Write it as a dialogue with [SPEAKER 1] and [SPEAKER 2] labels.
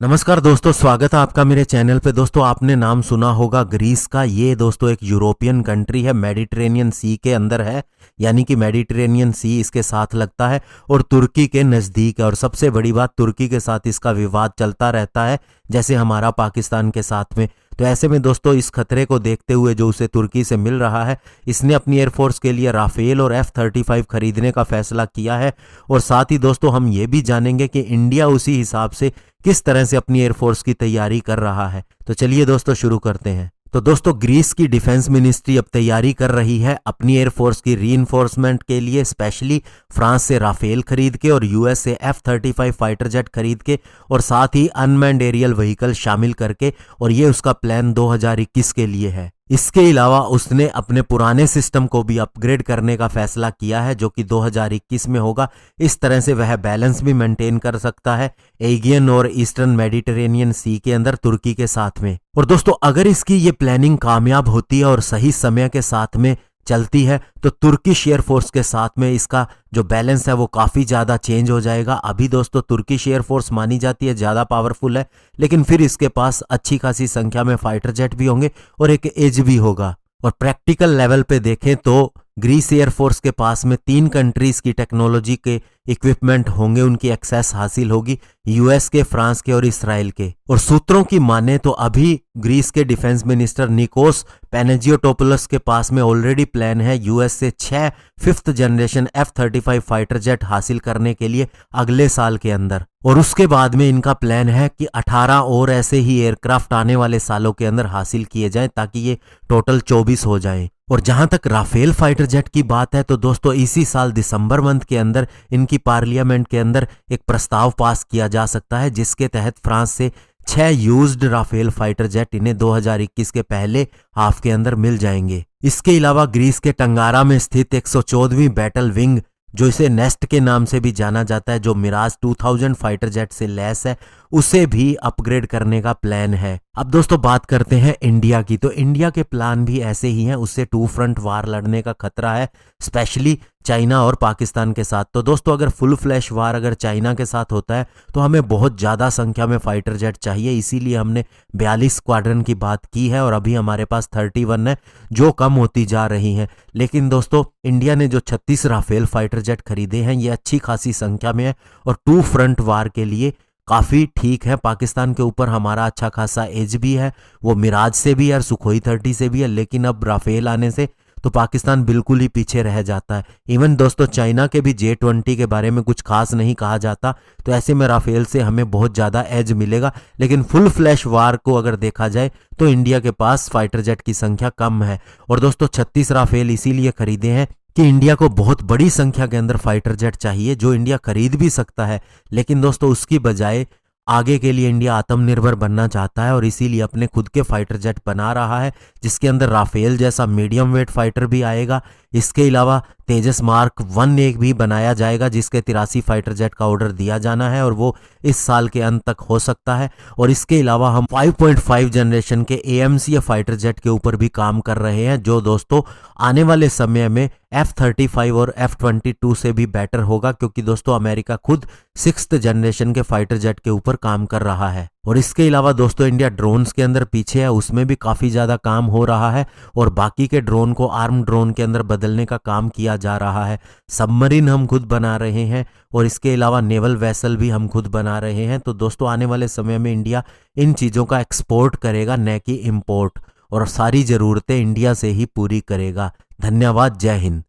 [SPEAKER 1] नमस्कार दोस्तों, स्वागत है आपका मेरे चैनल पे। दोस्तों आपने नाम सुना होगा ग्रीस का। ये दोस्तों एक यूरोपियन कंट्री है, मेडिटेरेनियन सी के अंदर है, यानी कि मेडिटेरेनियन सी इसके साथ लगता है और तुर्की के नज़दीक है। और सबसे बड़ी बात, तुर्की के साथ इसका विवाद चलता रहता है, जैसे हमारा पाकिस्तान के साथ में। तो ऐसे में दोस्तों इस खतरे को देखते हुए जो उसे तुर्की से मिल रहा है, इसने अपनी एयरफोर्स के लिए राफेल और F-35 खरीदने का फैसला किया है। और साथ ही दोस्तों हम ये भी जानेंगे कि इंडिया उसी हिसाब से किस तरह से अपनी एयरफोर्स की तैयारी कर रहा है। तो चलिए दोस्तों शुरू करते हैं। तो दोस्तों ग्रीस की डिफेंस मिनिस्ट्री अब तैयारी कर रही है अपनी एयरफोर्स की रीइंफोर्समेंट के लिए, स्पेशली फ्रांस से राफेल खरीद के और यूएस से F-35 फाइटर जेट खरीद के और साथ ही अनमैन्ड एरियल व्हीकल शामिल करके। और ये उसका प्लान 2021 के लिए है। इसके अलावा उसने अपने पुराने सिस्टम को भी अपग्रेड करने का फैसला किया है, जो कि 2021 में होगा। इस तरह से वह बैलेंस भी मेंटेन कर सकता है एगियन और ईस्टर्न मेडिटेरेनियन सी के अंदर तुर्की के साथ में। और दोस्तों अगर इसकी ये प्लानिंग कामयाब होती है और सही समय के साथ में चलती है, तो तुर्किश एयरफोर्स के साथ में इसका जो बैलेंस है वो काफ़ी ज़्यादा चेंज हो जाएगा। अभी दोस्तों तुर्किश एयरफोर्स मानी जाती है ज़्यादा पावरफुल है, लेकिन फिर इसके पास अच्छी खासी संख्या में फाइटर जेट भी होंगे और एक एज भी होगा। और प्रैक्टिकल लेवल पे देखें तो ग्रीस एयरफोर्स के पास में 3 कंट्रीज की टेक्नोलॉजी के इक्विपमेंट होंगे, उनकी एक्सेस हासिल होगी, यूएस के, फ्रांस के और इसराइल के। और सूत्रों की माने तो अभी ग्रीस के डिफेंस मिनिस्टर निकोस पैनेजियोटोपुलस के पास में ऑलरेडी प्लान है यूएस से 6 5th generation F-35 fighter jet हासिल करने के लिए अगले साल के अंदर। और उसके बाद में इनका प्लान है कि 18 और ऐसे ही एयरक्राफ्ट आने वाले सालों के अंदर हासिल किए जाएं, ताकि ये टोटल 24 हो जाएं। और जहां तक राफेल फाइटर जेट की बात है, तो दोस्तों इसी साल दिसंबर मंथ के अंदर इनकी पार्लियामेंट के अंदर एक प्रस्ताव पास किया जा सकता है, जिसके तहत फ्रांस से 6 यूज्ड राफेल फाइटर जेट इन्हें 2021 के पहले हाफ के अंदर मिल जाएंगे। इसके अलावा ग्रीस के टंगारा में स्थित 114वीं बैटल विंग, जो इसे नेस्ट के नाम से भी जाना जाता है, जो मिराज 2000 फाइटर जेट से लैस है, उसे भी अपग्रेड करने का प्लान है। अब दोस्तों बात करते हैं इंडिया की। तो इंडिया के प्लान भी ऐसे ही हैं, उससे 2 फ्रंट वार लड़ने का खतरा है, स्पेशली चाइना और पाकिस्तान के साथ। तो दोस्तों अगर फुल फ्लैश वार अगर चाइना के साथ होता है तो हमें बहुत ज़्यादा संख्या में फाइटर जेट चाहिए, इसीलिए हमने 42 स्क्वाड्रन की बात की है और अभी हमारे पास 31 है, जो कम होती जा रही हैं। लेकिन दोस्तों इंडिया ने जो 36 राफेल फाइटर जेट खरीदे हैं, ये अच्छी खासी संख्या में है और 2 फ्रंट वार के लिए काफ़ी ठीक है। पाकिस्तान के ऊपर हमारा अच्छा खासा एज भी है, वो मिराज से भी है और सुखोई 30 से भी है, लेकिन अब राफेल आने से तो पाकिस्तान बिल्कुल ही पीछे रह जाता है। इवन दोस्तों चाइना के भी J-20 के बारे में कुछ खास नहीं कहा जाता, तो ऐसे में राफेल से हमें बहुत ज़्यादा एज मिलेगा। लेकिन फुल फ्लैश वार को अगर देखा जाए तो इंडिया के पास फाइटर जेट की संख्या कम है। और दोस्तों 36 राफेल इसीलिए खरीदे हैं कि इंडिया को बहुत बड़ी संख्या के अंदर फाइटर जेट चाहिए, जो इंडिया खरीद भी सकता है। लेकिन दोस्तों उसकी बजाय आगे के लिए इंडिया आत्मनिर्भर बनना चाहता है और इसीलिए अपने खुद के फाइटर जेट बना रहा है, जिसके अंदर राफेल जैसा मीडियम वेट फाइटर भी आएगा। इसके अलावा तेजस मार्क 1 एक भी बनाया जाएगा, जिसके 83 फाइटर जेट का ऑर्डर दिया जाना है और वो इस साल के अंत तक हो सकता है। और इसके अलावा हम 5.5 जनरेशन के AMC फाइटर जेट के ऊपर भी काम कर रहे हैं, जो दोस्तों आने वाले समय में F-35 और F-22 से भी बेटर होगा, क्योंकि दोस्तों अमेरिका खुद 6th जनरेशन के फाइटर जेट के ऊपर काम कर रहा है। और इसके अलावा दोस्तों इंडिया ड्रोन्स के अंदर पीछे है, उसमें भी काफ़ी ज़्यादा काम हो रहा है और बाकी के ड्रोन को आर्म ड्रोन के अंदर बदलने का काम किया जा रहा है। सबमरीन हम खुद बना रहे हैं और इसके अलावा नेवल वेसल भी हम खुद बना रहे हैं। तो दोस्तों आने वाले समय में इंडिया इन चीज़ों का एक्सपोर्ट करेगा, न कि इम्पोर्ट, और सारी ज़रूरतें इंडिया से ही पूरी करेगा। धन्यवाद, जय हिंद।